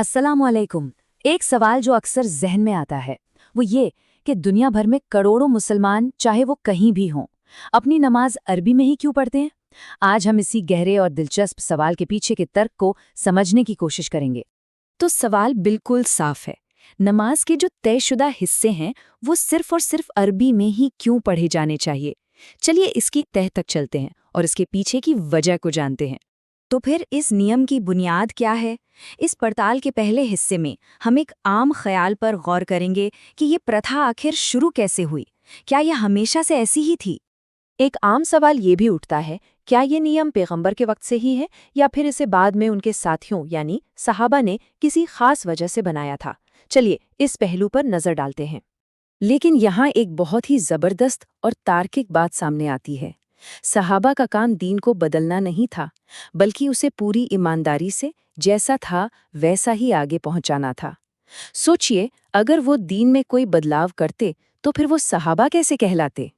अस्सलाम वालेकुम। एक सवाल जो अक्सर जहन में आता है वो ये कि दुनिया भर में करोड़ों मुसलमान चाहे वो कहीं भी हों अपनी नमाज अरबी में ही क्यों पढ़ते हैं। आज हम इसी गहरे और दिलचस्प सवाल के पीछे के तर्क को समझने की कोशिश करेंगे। तो सवाल बिल्कुल साफ है, नमाज के जो तयशुदा हिस्से हैं वो सिर्फ और सिर्फ अरबी में ही क्यों पढ़े जाने चाहिए। चलिए इसकी तह तक चलते हैं और इसके पीछे की वजह को जानते हैं। तो फिर इस नियम की बुनियाद क्या है? इस पड़ताल के पहले हिस्से में हम एक आम ख्याल पर गौर करेंगे कि ये प्रथा आखिर शुरू कैसे हुई। क्या यह हमेशा से ऐसी ही थी? एक आम सवाल ये भी उठता है, क्या ये नियम पैगंबर के वक्त से ही है या फिर इसे बाद में उनके साथियों यानी सहाबा ने किसी खास वजह से बनाया था। चलिए इस पहलू पर नजर डालते हैं। लेकिन यहाँ एक बहुत ही जबरदस्त और तार्किक बात सामने आती है। सहाबा का काम दीन को बदलना नहीं था, बल्कि उसे पूरी ईमानदारी से जैसा था वैसा ही आगे पहुंचाना था। सोचिए, अगर वो दीन में कोई बदलाव करते तो फिर वो सहाबा कैसे कहलाते?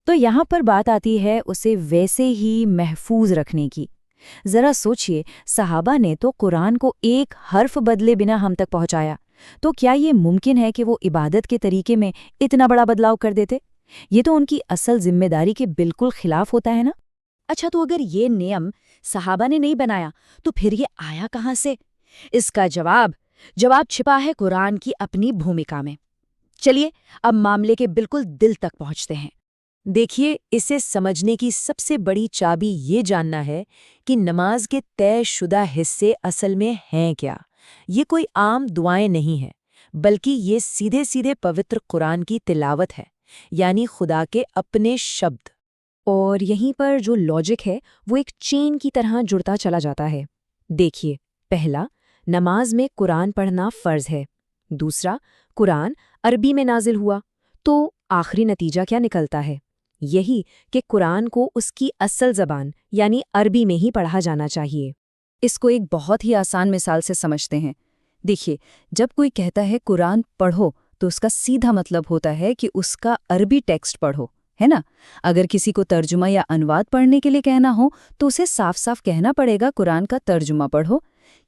तो यहाँ पर बात आती है उसे वैसे ही महफूज रखने की। जरा सोचिए, सहाबा ने तो कुरान को एक हर्फ बदले बिना हम तक पहुंचाया, तो क्या ये मुमकिन है कि वो इबादत के तरीके में इतना बड़ा बदलाव कर देते? ये तो उनकी असल जिम्मेदारी के बिल्कुल खिलाफ होता है ना। अच्छा, तो अगर ये नियम सहाबा ने नहीं बनाया तो फिर ये आया कहाँ से? इसका जवाब छिपा है कुरान की अपनी भूमिका में। चलिए अब मामले के बिल्कुल दिल तक पहुंचते हैं। देखिए, इसे समझने की सबसे बड़ी चाबी ये जानना है कि नमाज के तयशुदा हिस्से असल में हैं क्या। ये कोई आम दुआएं नहीं हैं, बल्कि ये सीधे सीधे पवित्र कुरान की तिलावत है, यानी खुदा के अपने शब्द। और यहीं पर जो लॉजिक है वो एक चेन की तरह जुड़ता चला जाता है। देखिए, पहला, नमाज में कुरान पढ़ना फ़र्ज़ है। दूसरा, कुरान अरबी में नाजिल हुआ, तो आखिरी नतीजा क्या निकलता है? यही कि कुरान को उसकी असल ज़बान यानी अरबी में ही पढ़ा जाना चाहिए। इसको एक बहुत ही आसान मिसाल से समझते हैं। देखिए, जब कोई कहता है कुरान पढ़ो तो उसका सीधा मतलब होता है कि उसका अरबी टेक्स्ट पढ़ो, है ना। अगर किसी को तर्जुमा या अनुवाद पढ़ने के लिए कहना हो तो उसे साफ साफ कहना पड़ेगा कुरान का तर्जुमा पढ़ो।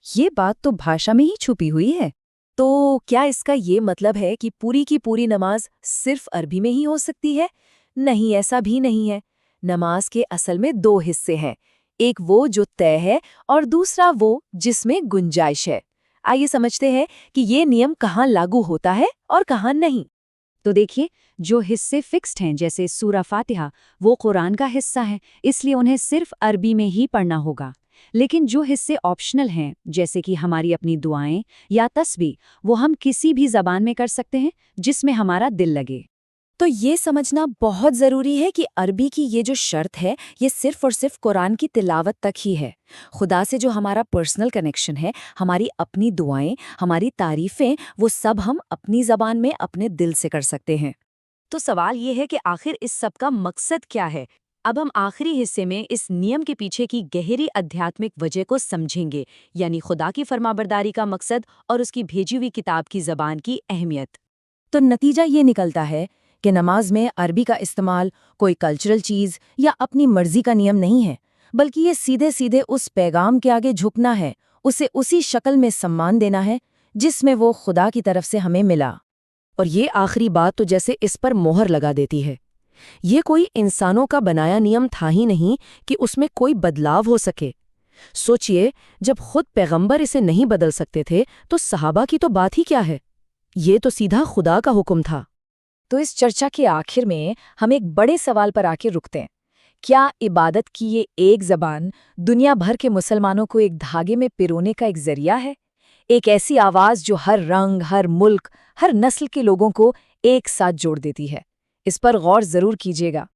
ये बात तो भाषा में ही छुपी हुई है। तो क्या इसका ये मतलब है कि पूरी की पूरी नमाज सिर्फ अरबी में ही हो सकती है? नहीं, ऐसा भी नहीं है। नमाज के असल में दो हिस्से हैं, एक वो जो तय है और दूसरा वो जिसमें गुंजाइश है। आइए समझते हैं कि ये नियम कहाँ लागू होता है और कहाँ नहीं। तो देखिए, जो हिस्से फिक्स्ड हैं जैसे सूरा फातिहा, वो कुरान का हिस्सा है, इसलिए उन्हें सिर्फ अरबी में ही पढ़ना होगा। लेकिन जो हिस्से ऑप्शनल हैं जैसे कि हमारी अपनी दुआएं या तस्बीह, वो हम किसी भी ज़बान में कर सकते हैं जिसमें हमारा दिल लगे। तो ये समझना बहुत ज़रूरी है कि अरबी की ये जो शर्त है ये सिर्फ और सिर्फ कुरान की तिलावत तक ही है। खुदा से जो हमारा पर्सनल कनेक्शन है, हमारी अपनी दुआएं, हमारी तारीफ़ें, वो सब हम अपनी ज़बान में अपने दिल से कर सकते हैं। तो सवाल ये है कि आखिर इस सब का मकसद क्या है? अब हम आखिरी हिस्से में इस नियम के पीछे की गहरी आध्यात्मिक वजह को समझेंगे, यानी खुदा की फरमाबरदारी का मकसद और उसकी भेजी हुई किताब की ज़बान की अहमियत। तो नतीजा ये निकलता है कि नमाज में अरबी का इस्तेमाल कोई कल्चरल चीज़ या अपनी मर्जी का नियम नहीं है, बल्कि ये सीधे सीधे उस पैगाम के आगे झुकना है, उसे उसी शक्ल में सम्मान देना है जिसमें वो खुदा की तरफ से हमें मिला। और ये आखिरी बात तो जैसे इस पर मोहर लगा देती है। ये कोई इंसानों का बनाया नियम था ही नहीं कि उसमें कोई बदलाव हो सके। सोचिए, जब खुद पैगंबर इसे नहीं बदल सकते थे तो सहाबा की तो बात ही क्या है। ये तो सीधा खुदा का हुक्म था। तो इस चर्चा के आखिर में हम एक बड़े सवाल पर आके रुकते हैं। क्या इबादत की ये एक ज़बान दुनिया भर के मुसलमानों को एक धागे में पिरोने का एक जरिया है? एक ऐसी आवाज़ जो हर रंग, हर मुल्क, हर नस्ल के लोगों को एक साथ जोड़ देती है? इस पर गौर ज़रूर कीजिएगा।